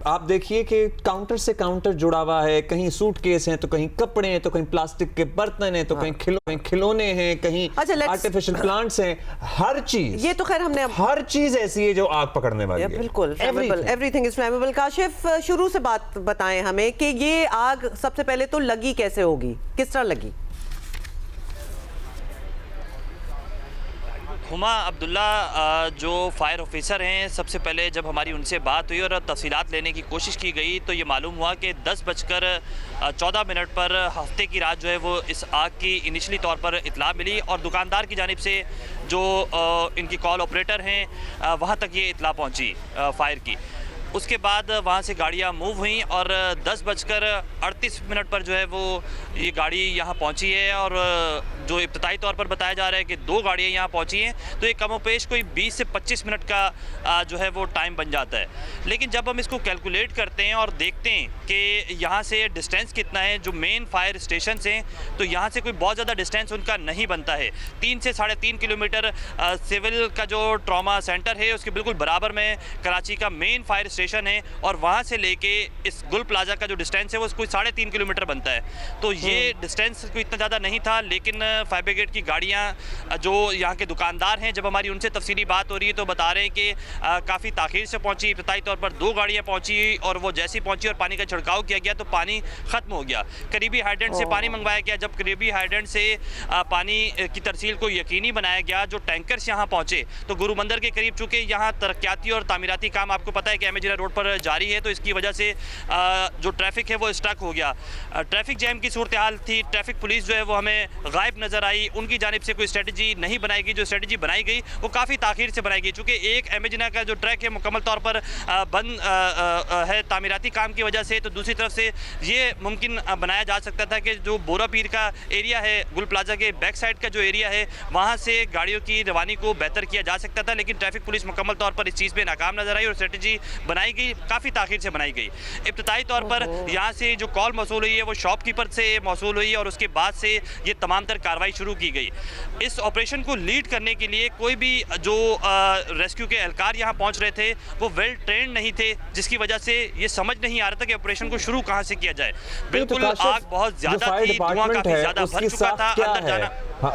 आप देखिए कि काउंटर से काउंटर जुड़ा हुआ है, कहीं सूटकेस हैं तो कहीं कपड़े हैं तो कहीं प्लास्टिक के बर्तन हैं तो कहीं खिलौने हैं, कहीं आर्टिफिशियल प्लांट्स हैं, हर चीज, ये तो खैर हमने हर चीज ऐसी है जो आग पकड़ने वाली है। बिल्कुल एवरीथिंग इज फ्लेमेबल। काशिफ, शुरू से बात बताएं हमें कि ये आग सबसे पहले तो लगी कैसे होगी, किस तरह लगी? हुमा अब्दुल्ला जो फायर ऑफिसर हैं, सबसे पहले जब हमारी उनसे बात हुई और तफसीलात लेने की कोशिश की गई तो ये मालूम हुआ कि 10:14 पर हफ्ते की रात जो है वो इस आग की इनिशली तौर पर इतला मिली और दुकानदार की जानिब से जो इनकी कॉल ऑपरेटर हैं वहाँ तक ये इतला पहुँची फायर की। उसके बाद वहाँ से गाड़ियाँ मूव हुई और 10:38 पर जो है वो ये गाड़ी यहाँ पहुँची है और जो इब्तदाई तौर पर बताया जा रहा है कि 2 गाड़ियाँ यहाँ पहुँची हैं, तो ये कमोपेश कोई 20 से 25 मिनट का जो है वो टाइम बन जाता है। लेकिन जब हम इसको कैलकुलेट करते हैं और देखते हैं कि यहाँ से डिस्टेंस कितना है जो मेन फायर स्टेशन हैं, तो यहाँ से कोई बहुत ज़्यादा डिस्टेंस उनका नहीं बनता है। 3 से 3.5 किलोमीटर सिविल का जो ट्रॉमा सेंटर है उसके बिल्कुल बराबर में कराची का मेन फायर स्टेशन है और वहाँ से लेके इस गुल प्लाजा का जो डिस्टेंस है वो कोई 3.5 किलोमीटर बनता है। तो ये डिस्टेंस कोई इतना ज़्यादा नहीं था, लेकिन फायर ब्रिगेड की गाड़ियाँ जो यहाँ के दुकानदार हैं, जब हमारी उनसे तफसीली बात हो रही है तो बता रहे हैं कि काफ़ी ताख़ीर से पहुँची। इब्तदाई तौर पर 2 गाड़ियाँ पहुँची और वो जैसी पहुँची और पानी का छिड़काव किया गया तो पानी ख़त्म हो गया। करीबी हाइड्रेंट से पानी मंगवाया गया। जब करीबी हाइड्रेंट से पानी की तरसील को यकीनी बनाया गया, जो टैंकर्स यहाँ पहुँचे तो गुरु मंदिर के करीब, चूँकि यहाँ तरक्याती और तामीराती काम आपको पता है कि एमए रोड पर जारी है, तो इसकी वजह से जो ट्रैफिक है वो स्टक हो गया। ट्रैफिक जैम की सूरत हाल थी। ट्रैफिक पुलिस जो है वो हमें गायब नज़र आई। उनकी जानिब से कोई स्ट्रेटजी नहीं बनाई गई। जो स्ट्रेटजी बनाई गई वो काफ़ी ताख़ीर से बनाई गई, चूँकि एक एमए का जो ट्रैक है मुकम्मल तौर पर बंद है तामीराती काम की वजह से, तो दूसरी तरफ से ये मुमकिन बनाया जा सकता था कि जो बोरा पीर का एरिया है, गुल प्लाजा के बैक साइड का जो एरिया है, वहाँ से गाड़ियों की रवानी को बेहतर किया जा सकता था। लेकिन ट्रैफिक पुलिस मुकम्मल तौर पर इस चीज़ पर नाकाम नज़र आई और स्ट्रेटजी बनाई गई काफ़ी ताख़ीर से बनाई गई। इब्तदाई तौर पर यहाँ से जो कॉल मौसूल हुई है वो शॉपकीपर से मौसूल हुई और उसके बाद से ये तमाम तर कार्रवाई शुरू की गई। इस ऑपरेशन को लीड करने के लिए कोई भी जो रेस्क्यू के एहलकार यहाँ पहुँच रहे थे वो वेल ट्रेंड नहीं थे, जिसकी वजह से ये समझ नहीं आ रहा था कि ऑपरेशन को शुरू कहाँ से किया जाए। बिल्कुल आग बहुत ज़्यादा थी, धुआं काफ़ी ज़्यादा भर चुका था अंदर जाना।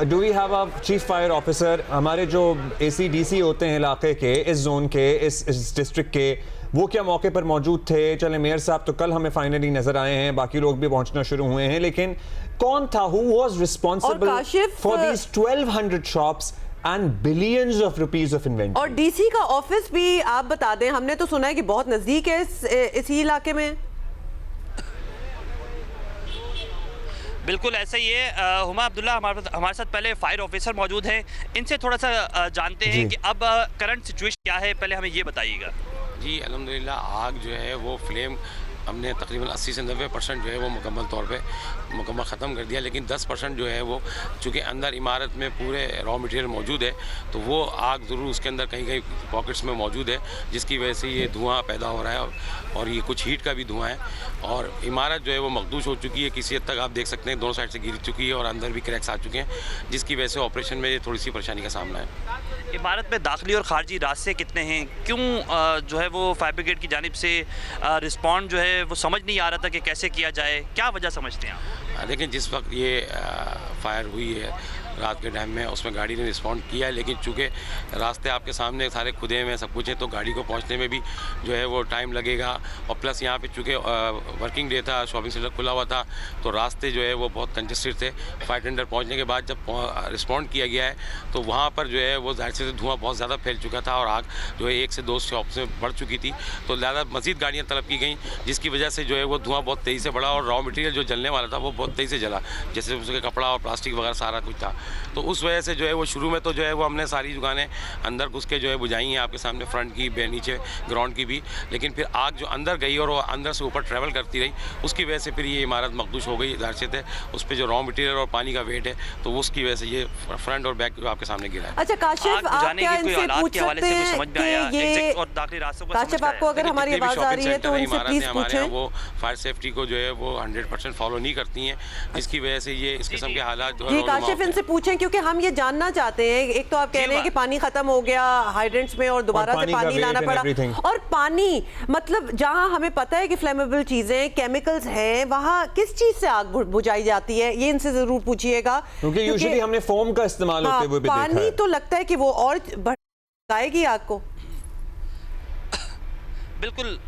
Do we have a chief fire officer? हमारे जो ACDC होते हैं इलाके के, इस जोन के, इस डिस्ट्रिक्ट के, वो क्या मौके पर मौजूद थे? चले मेयर साहब तो कल हमें फाइनली नजर आए हैं, बाकी लोग भी पहुंचना शुरू हुए हैं, लेकिन कौन था? Who was responsible for these 1200 shops and billions of rupees of inventory? और DC का ऑफिस भी आप बता दें, हमने तो सुना है कि बहुत नजदीक है इसी इलाके में। बिल्कुल ऐसा ही है हुमा अब्दुल्ला। हमारे साथ पहले फायर ऑफिसर मौजूद हैं, इनसे थोड़ा सा जानते हैं कि अब करंट सिचुएशन क्या है, पहले हमें ये बताइएगा। जी अल्हम्दुलिल्लाह, आग जो है वो फ्लेम हमने तकरीबन 80 से 90% जो है वो मुकम्मल तौर पे ख़त्म कर दिया, लेकिन 10% जो है वो चूँकि अंदर इमारत में पूरे रॉ मटेरियल मौजूद है तो वो आग ज़रूर उसके अंदर कहीं कहीं पॉकेट्स में मौजूद है, जिसकी वजह से ये धुआं पैदा हो रहा है और ये कुछ हीट का भी धुआं है। और इमारत जो है वो मखदूश हो चुकी है, किसी हद तक आप देख सकते हैं दोनों साइड से गिर चुकी है और अंदर भी क्रैक्स आ चुके हैं, जिसकी वजह से ऑपरेशन में थोड़ी सी परेशानी का सामना है। इमारत में दाखिली और खारजी रास्ते कितने हैं? क्यों जो है वो फायर ब्रिगेड की जानिब से रिस्पॉन्ड जो है वो समझ नहीं आ रहा था कि कैसे किया जाए, क्या वजह समझते हैं आप? लेकिन जिस वक्त ये फायर हुई है रात के टाइम में, उसमें गाड़ी ने रिस्पॉन्ड किया है, लेकिन चूँकि रास्ते आपके सामने सारे खुदे में सब कुछ है तो गाड़ी को पहुंचने में भी जो है वो टाइम लगेगा। और प्लस यहाँ पे चूँकि वर्किंग डे था, शॉपिंग सेंटर खुला हुआ था, तो रास्ते जो है वो बहुत कंजेस्टेड थे। फायर टेंडर पहुँचने के बाद जब रिस्पॉन्ड किया गया है तो वहाँ पर जो है वो जाहिर से धुआं बहुत ज़्यादा फैल चुका था और आग जो है 1 से 2 शॉप से बढ़ चुकी थी, तो ज़्यादा मज़ीद गाड़ियाँ तलब की गई, जिसकी वजह से जो है वो धुआं बहुत तेज़ी से बढ़ा और रॉ मटेरियल जो जलने वाला था वो बहुत तेज़ी से जला, जैसे उसके कपड़ा और प्लास्टिक वगैरह सारा कुछ था। तो उस वजह से जो है वो शुरू में तो जो है वो हमने सारी दुकानें अंदर घुस के जो है बुझाई हैं, आपके सामने फ्रंट की, नीचे ग्राउंड की भी, लेकिन फिर आग जो अंदर गई और वो अंदर से ऊपर ट्रैवल करती रही, उसकी वजह से फिर ये इमारत मखदूश हो गई। जाहिर थे उस पर जो रॉ मटेरियल और पानी का वेट है तो उसकी वजह से ये फ्रंट और बैक आपके सामने गिरा है। अच्छा काशिफ, आप क्या इनसे पूछ सकते हैं कि ये काशिफ आपको अगर हमारी आवाज़ आ रही है तो उनसे प्लीज पूछें। वो फायर सेफ्टी को जो है वो 100% फॉलो नहीं करती हैं, जिसकी वजह से ये इस किस्म के हालात जो है। काशिफ इनसे पूछें, क्योंकि हम ये जानना चाहते हैं। एक तो आप कह रहे हैं कि पानी खत्म हो गया हाइड्रेंट्स में और दोबारा से पानी लाना पड़ा, और पानी मतलब जहां हमें पता है कि फ्लेमेबल चीजें, केमिकल्स हैं, वहां किस चीज से आग बुझाई जाती है, ये इनसे जरूर पूछिएगा, क्योंकि यूजुअली हमने फोम का इस्तेमाल होते हुए भी देखा है। पानी तो लगता है कि वो और भड़काएगी आग को। बिल्कुल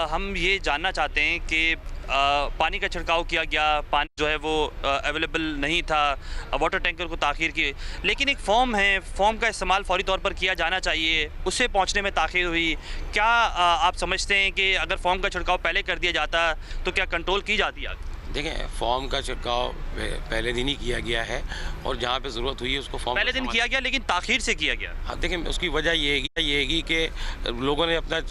हम ये जानना चाहते हैं कि पानी का छिड़काव किया गया, पानी जो है वो अवेलेबल नहीं था, वाटर टैंकर को ताख़ीर की, लेकिन एक फॉर्म है, फॉर्म का इस्तेमाल फौरी तौर पर किया जाना चाहिए, उससे पहुंचने में ताख़ीर हुई। क्या आप समझते हैं कि अगर फॉर्म का छिड़काव पहले कर दिया जाता तो क्या कंट्रोल की जाती आग? देखें, फॉर्म का छिड़काव पहले दिन ही किया गया है और जहाँ पे ज़रूरत हुई है उसको फॉर्म पहले दिन किया गया, लेकिन ताख़ीर से किया गया। हाँ, देखें, उसकी वजह ये है कि लोगों ने अपना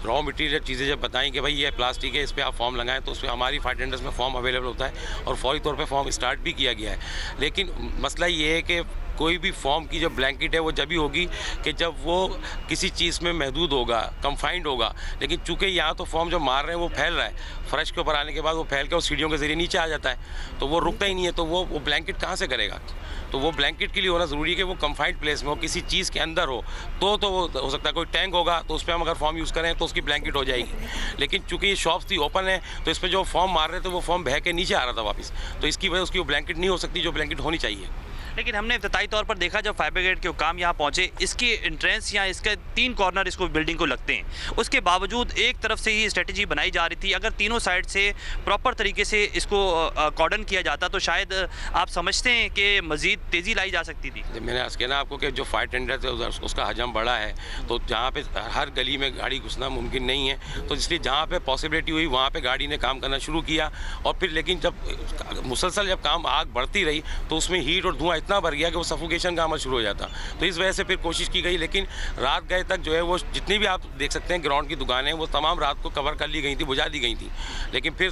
रॉ मटेरियल चीज़ें जब बताई कि भाई ये प्लास्टिक है, इस पर आप फॉर्म लगाएं, तो उसमें हमारी फायर टेंडर्स में फॉर्म अवेलेबल होता है और फौरी तौर पे फॉर्म स्टार्ट भी किया गया है। लेकिन मसला ये है कि कोई भी फॉर्म की जो ब्लैंकेट है वो जब भी होगी कि जब वो किसी चीज़ में महदूद होगा, कंफाइंड होगा। लेकिन चूंकि यहाँ तो फॉर्म जो मार रहे हैं वो फैल रहा है, फर्श के ऊपर आने के बाद वो फैल के और सीढ़ियों के ज़रिए नीचे आ जाता है, तो वो रुकता ही नहीं है, तो वो ब्लैंकेट कहाँ से करेगा? तो वो ब्लैंकेट के लिए होना ज़रूरी है कि वो कंफाइंड प्लेस में हो, किसी चीज़ के अंदर हो, तो वो हो सकता है। कोई टैंक होगा तो उस पर हम अगर फॉर्म यूज़ करें तो उसकी ब्लैंकेट हो जाएगी। लेकिन चूंकि ये शॉप्स थी ओपन है, तो इस पर जो फॉर्म मार रहे थे वो फॉर्म बह के नीचे आ रहा था वापस, तो इसकी वजह उसकी वो ब्लैंकेट नहीं हो सकती जो ब्लैंकेट होनी चाहिए। लेकिन हमने इब्तदाई तौर पर देखा जब फायर ब्रिगेड के हुकाम यहाँ पहुँचे, इसके एंट्रेंस या इसके 3 कॉर्नर इसको बिल्डिंग को लगते हैं, उसके बावजूद एक तरफ से ही स्ट्रेटजी बनाई जा रही थी। अगर तीनों साइड से प्रॉपर तरीके से इसको कॉर्डन किया जाता तो शायद आप समझते हैं कि मज़ीद तेज़ी लाई जा सकती थी। मैंने आज कहना आपको कि जो फायर टेंडर थे उसका हजम बड़ा है, तो जहाँ पे हर गली में गाड़ी घुसना मुमकिन नहीं है, तो इसलिए जहाँ पे पॉसिबिलिटी हुई वहाँ पे गाड़ी ने काम करना शुरू किया। और फिर लेकिन जब मुसलसल जब काम आग बढ़ती रही तो उसमें हीट और धुआं इतना बढ़ गया कि वो सफोकेशन का अमल शुरू हो जाता। तो इस वजह से फिर कोशिश की गई, लेकिन रात गए तक जो है वो जितनी भी आप देख सकते हैं ग्राउंड की दुकानें वो तमाम रात को कवर कर ली गई थी, बुझा दी गई थी। लेकिन फिर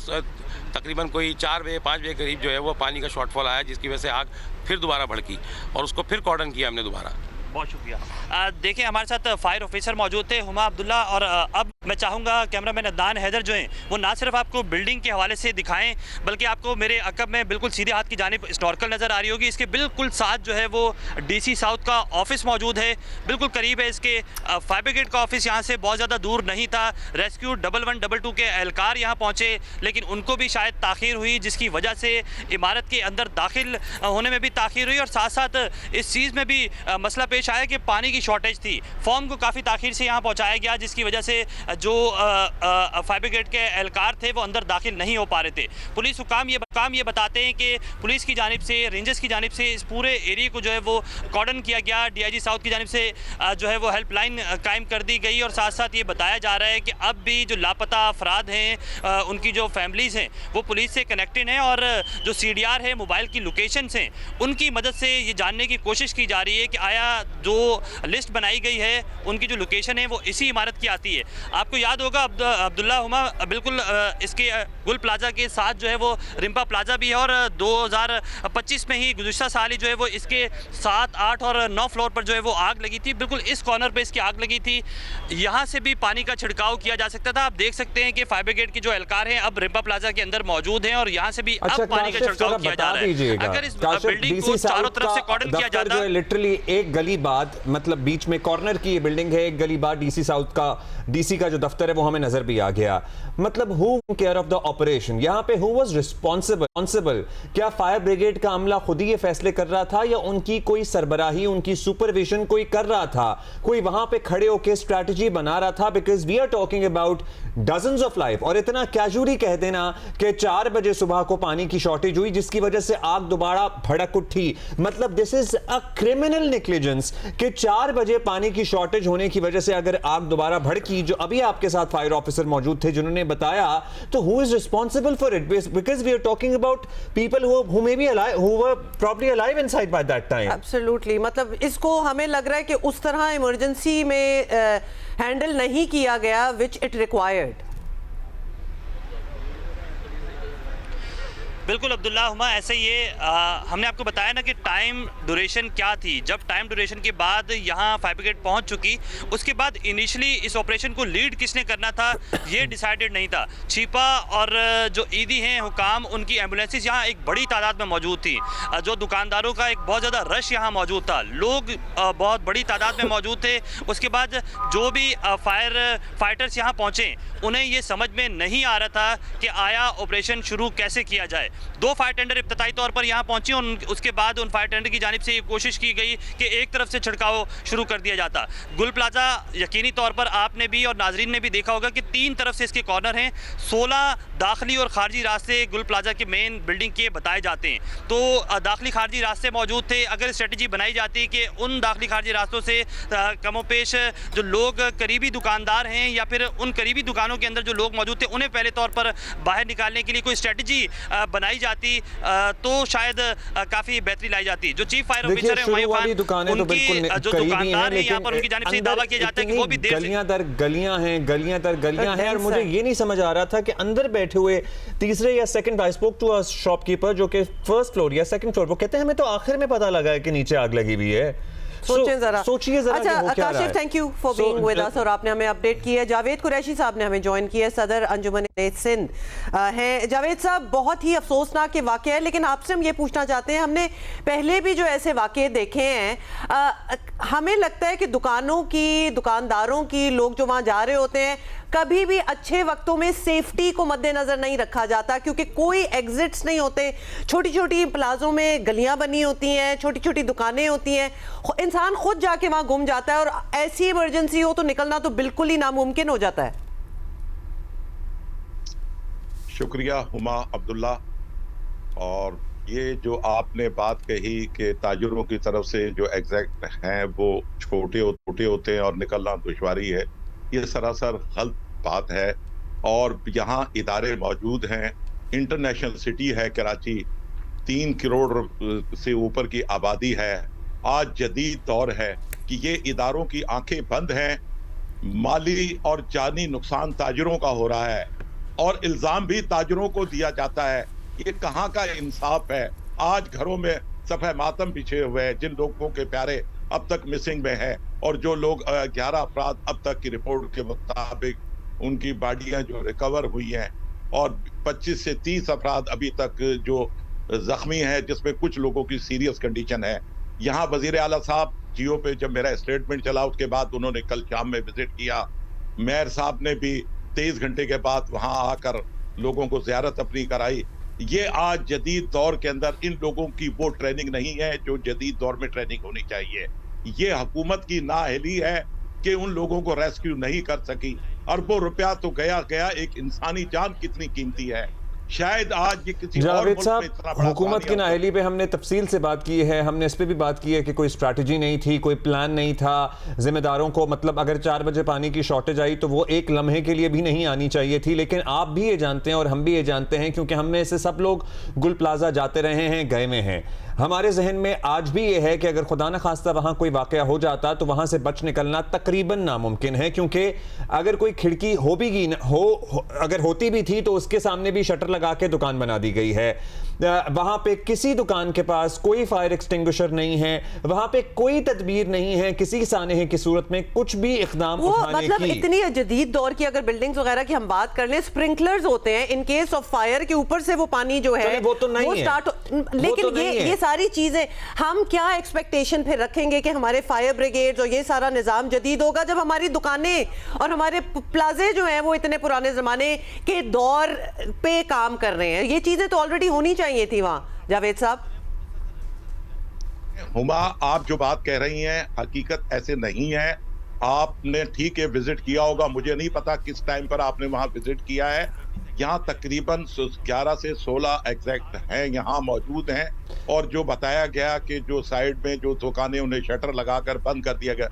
तकरीबन कोई 4 बजे 5 बजे करीब जो है वो पानी का शॉर्टफॉल आया, जिसकी वजह से आग फिर दोबारा भड़की और उसको फिर कॉर्डन किया हमने दोबारा। बहुत शुक्रिया। देखिए हमारे साथ फायर ऑफिसर मौजूद थे हुमा अब्दुल्ला, और अब मैं चाहूँगा कैमरामैन अदनान हैदर जो हैं वो ना सिर्फ आपको बिल्डिंग के हवाले से दिखाएं, बल्कि आपको मेरे अकब में बिल्कुल सीधे हाथ की जानिब स्नॉर्कल नज़र आ रही होगी। इसके बिल्कुल साथ जो है वो DC साउथ का ऑफिस मौजूद है, बिल्कुल करीब है इसके। फायर ब्रिगेड का ऑफिस यहाँ से बहुत ज़्यादा दूर नहीं था। रेस्क्यू 1122 के एहलकार यहाँ पहुँचे, लेकिन उनको भी शायद ताख़ीर हुई, जिसकी वजह से इमारत के अंदर दाखिल होने में भी ताख़ीर हुई। और साथ साथ इस चीज़ में भी मसला पेश आया कि पानी की शॉर्टेज थी, फॉर्म को काफ़ी ताख़ीर से यहाँ पहुँचाया गया, जिसकी वजह से जो फायर ब्रिगेड के एहलकार थे वो अंदर दाखिल नहीं हो पा रहे थे। पुलिस हुकाम ये बताते हैं कि पुलिस की जानिब से, रेंजर्स की जानिब से इस पूरे एरिया को जो है वो कॉर्डन किया गया। DIG साउथ की जानिब से जो है वो हेल्पलाइन कायम कर दी गई, और साथ साथ ये बताया जा रहा है कि अब भी जो लापता अफराद हैं उनकी जो फैमिलीज़ हैं वो पुलिस से कनेक्टेड हैं, और जो CDR है, मोबाइल की लोकेशंस हैं, उनकी मदद से ये जानने की कोशिश की जा रही है कि आया जो लिस्ट बनाई गई है उनकी जो लोकेशन है वो इसी इमारत की आती है। आपको याद होगा अब्दुल्ला हुमा, बिल्कुल इसके गुल प्लाजा के साथ जो है वो रिम्पा प्लाजा भी है, और 2025 में ही गुज़िश्ता साल ही जो है वो इसके 7, 8 और 9 फ्लोर पर जो है वो आग लगी थी। बिल्कुल इस कॉर्नर पे इसकी आग लगी थी, यहाँ से भी पानी का छिड़काव किया जा सकता था। आप देख सकते हैं कि फायर ब्रिगेड के जो एहलकार हैं अब रिम्पा प्लाजा के अंदर मौजूद हैं, और यहाँ से भी अब पानी का छिड़काव किया जा रहा है। अगर इस बिल्डिंग को चारों तरफ से कॉर्डन किया जाता, लिटरली एक गली बाद, मतलब बीच में कॉर्नर की ये बिल्डिंग है, एक गली बाद DC साउथ का, DC का जो दफ्तर है वो हमें नजर भी आ गया। मतलब who care of the operation, यहाँ पे हु वाज रिस्पॉन्सिबल? क्या फायर ब्रिगेड का अमला खुद ही ये फैसले कर रहा था, या उनकी कोई सरबराही, उनकी सुपरविजन कोई कर रहा था, कोई वहां पे खड़े होकर स्ट्रैटेजी बना रहा था? Because we are talking about dozens of life, और इतना कैजुअली कह देना कि 4 बजे सुबह को पानी की शॉर्टेज हुई जिसकी वजह से आग दोबारा भड़क उठी, मतलब this is a criminal negligence कि 4 बजे पानी की शॉर्टेज होने की वजह से अगर आग दोबारा भड़की, जो अभी आपके साथ फायर ऑफिसर मौजूद थे जिन्होंने बताया, तो who is responsible for it? Because we are talking about people who may be alive, who were probably alive inside by that time. Absolutely, मतलब इसको हमें लग रहा है कि उस तरह इमरजेंसी में हैंडल नहीं किया गया विच इट रिक्वायर्ड। बिल्कुल अब्दुल्ला, हुमा ऐसे ये हमने आपको बताया ना कि टाइम ड्यूरेशन क्या थी। जब टाइम ड्यूरेशन के बाद यहाँ फायर ब्रिगेड पहुँच चुकी, उसके बाद इनिशियली इस ऑपरेशन को लीड किसने करना था ये डिसाइडेड नहीं था। छिपा और जो ईदी हैं हुकाम, उनकी एम्बुलेंसेस यहाँ एक बड़ी तादाद में मौजूद थी। जो दुकानदारों का एक बहुत ज़्यादा रश यहाँ मौजूद था, लोग बहुत बड़ी तादाद में मौजूद थे। उसके बाद जो भी फायर फाइटर्स यहाँ पहुँचे, उन्हें ये समझ में नहीं आ रहा था कि आया ऑपरेशन शुरू कैसे किया जाए। 2 फायर टेंडर इब्तदाई तौर पर यहाँ पहुंचे और उसके बाद उन फायर टेंडर की जानिब से ये कोशिश की गई कि एक तरफ से छिड़काव शुरू कर दिया जाता। गुल प्लाजा यकीनी तौर पर आपने भी और नाजरीन ने भी देखा होगा कि 3 तरफ से इसके कॉर्नर हैं। 16 दाखिली और खारजी रास्ते गुल प्लाजा के मेन बिल्डिंग के बताए जाते हैं। तो दाखिली खारजी रास्ते मौजूद थे। अगर स्ट्रेटजी बनाई जाती कि उन दाखिली खारजी रास्तों से कमोपेश जो लोग करीबी दुकानदार हैं या फिर उन करीबी दुकानों के अंदर जो लोग मौजूद थे, उन्हें पहले तौर पर बाहर निकालने के लिए कोई स्ट्रेटजी बनाई जाती तो शायद काफी बेहतरी लाई जाती। जो चीफ फायर ऑफिसर है हुमायूं खान, उनकी जो दुकानदार है यहाँ पर, उनकी जानिब से दावा किया जाता है कि वो भी देर से गलियां दर गलियां हैं और मुझे ये नहीं समझ आ रहा था कि अंदर बैठे हुए तीसरे या second, I spoke to a shopkeeper जो कि फर्स्ट फ्लोर या सेकंड फ्लोर, वो कहते हैं हमें तो आखिर में पता लगा है कि नीचे आग लगी हुई है। सोचिए जरा। अच्छा Kashif, thank you for being with us और आपने हमें अपडेट किया। जावेद कुरैशी साहब ने हमें ज्वाइन किया, सदर अंजुमन सिंध हैं। जावेद साहब, बहुत ही अफसोसनाक ये वाक़या है, लेकिन आपसे हम ये पूछना चाहते हैं, हमने पहले भी जो ऐसे वाक़े देखे हैं, हमें लगता है कि दुकानदारों की, लोग जो वहाँ जा रहे होते हैं, कभी भी अच्छे वक्तों में सेफ्टी को मद्देनजर नहीं रखा जाता क्योंकि कोई एग्जिट्स नहीं होते। छोटी छोटी प्लाजों में गलियां बनी होती हैं, छोटी छोटी दुकानें होती हैं, इंसान खुद जाके वहां गुम जाता है और ऐसी इमरजेंसी हो तो निकलना तो बिल्कुल ही नामुमकिन हो जाता है। शुक्रिया हुमा अब्दुल्ला। और ये जो आपने बात कही कि ताजुरों की तरफ से जो एग्जैक्ट हैं वो छोटे होते हैं और निकलना दुश्वारी है, ये सरासर गलत बात है। और यहाँ इदारे मौजूद हैं, इंटरनेशनल सिटी है कराची, 3 करोड़ से ऊपर की आबादी है। आज जदीद दौर है कि ये इदारों की आंखें बंद हैं, माली और जानी नुकसान ताजिरों का हो रहा है और इल्जाम भी ताजिरों को दिया जाता है। ये कहाँ का इंसाफ है? आज घरों में सफ़े मातम बिछे हुए हैं जिन लोगों के प्यारे अब तक मिसिंग में है, और जो लोग 11 अफराद अब तक की रिपोर्ट के मुताबिक उनकी बॉडियां जो रिकवर हुई हैं, और 25 से 30 अफराद अभी तक जो जख्मी हैं, जिसमें कुछ लोगों की सीरियस कंडीशन है। यहाँ वजीर आला साहब जियो पे जब मेरा स्टेटमेंट चला उसके बाद उन्होंने कल शाम में विजिट किया। मेयर साहब ने भी 23 घंटे के बाद वहाँ आकर लोगों को ज़ियारत अपनी कराई। ये आज जदीद दौर के अंदर इन लोगों की वो ट्रेनिंग नहीं है जो जदीद दौर में ट्रेनिंग होनी चाहिए। ये हुकूमत की नाअहली है कि उन लोगों को रेस्क्यू नहीं कर सकी। अरबों रुपया तो गया, एक इंसानी जान कितनी कीमती है। शायद आज ये किसी और मुल्क में इतना बड़ा हुकूमत की नाअहली पे हमने तफसील से बात की है, हमने इस पे भी बात की है कि कोई स्ट्रैटेजी नहीं थी, कोई प्लान नहीं था। जिम्मेदारों को मतलब अगर 4 बजे पानी की शॉर्टेज आई तो वो एक लम्हे के लिए भी नहीं आनी चाहिए थी। लेकिन आप भी ये जानते हैं और हम भी ये जानते हैं, क्योंकि हम में से सब लोग गुल प्लाजा जाते रहे हैं, गए में हैं। हमारे जहन में आज भी ये है कि अगर खुदा न खास्ता वहाँ कोई वाक़या हो जाता तो वहाँ से बच निकलना तकरीबन नामुमकिन है, क्योंकि अगर कोई खिड़की अगर होती भी थी तो उसके सामने भी शटर लगा के दुकान बना दी गई है। वहाँ पे किसी दुकान के पास कोई फायर एक्सटिंग्विशर नहीं है, वहाँ पे कोई तदबीर नहीं है किसी सानहे की सूरत में कुछ भी इक़दाम उठाने मतलब की। इतनी जदीद दौर की अगर बिल्डिंग्स वगैरह की हम बात कर लें, स्प्रिंकलर्स होते हैं इन केस ऑफ फायर के ऊपर से वो पानी जो है वो तो नहीं है, लेकिन ये सारी चीजें हम क्या एक्सपेक्टेशन फिर रखेंगे कि हमारे फायर ब्रिगेड और ये सारा निजाम जदीद होगा जब हमारी दुकानें और हमारे प्लाजे जो हैं वो इतने पुराने जमाने के दौर पे काम कर रहे हैं। ये चीजें तो ऑलरेडी होनी चाहिए थी वहां। जावेद साहब, हुमा, आप जो बात कह रही हैं हकीकत ऐसे नहीं है। आपने ठीक है विजिट किया होगा, मुझे नहीं पता किस टाइम पर आपने वहां विजिट किया है। यहाँ तकरीबन 11 से 16 एग्जैक्ट हैं यहाँ मौजूद हैं, और जो बताया गया कि जो साइड में जो दुकानें उन्हें शटर लगाकर बंद कर दिया गया,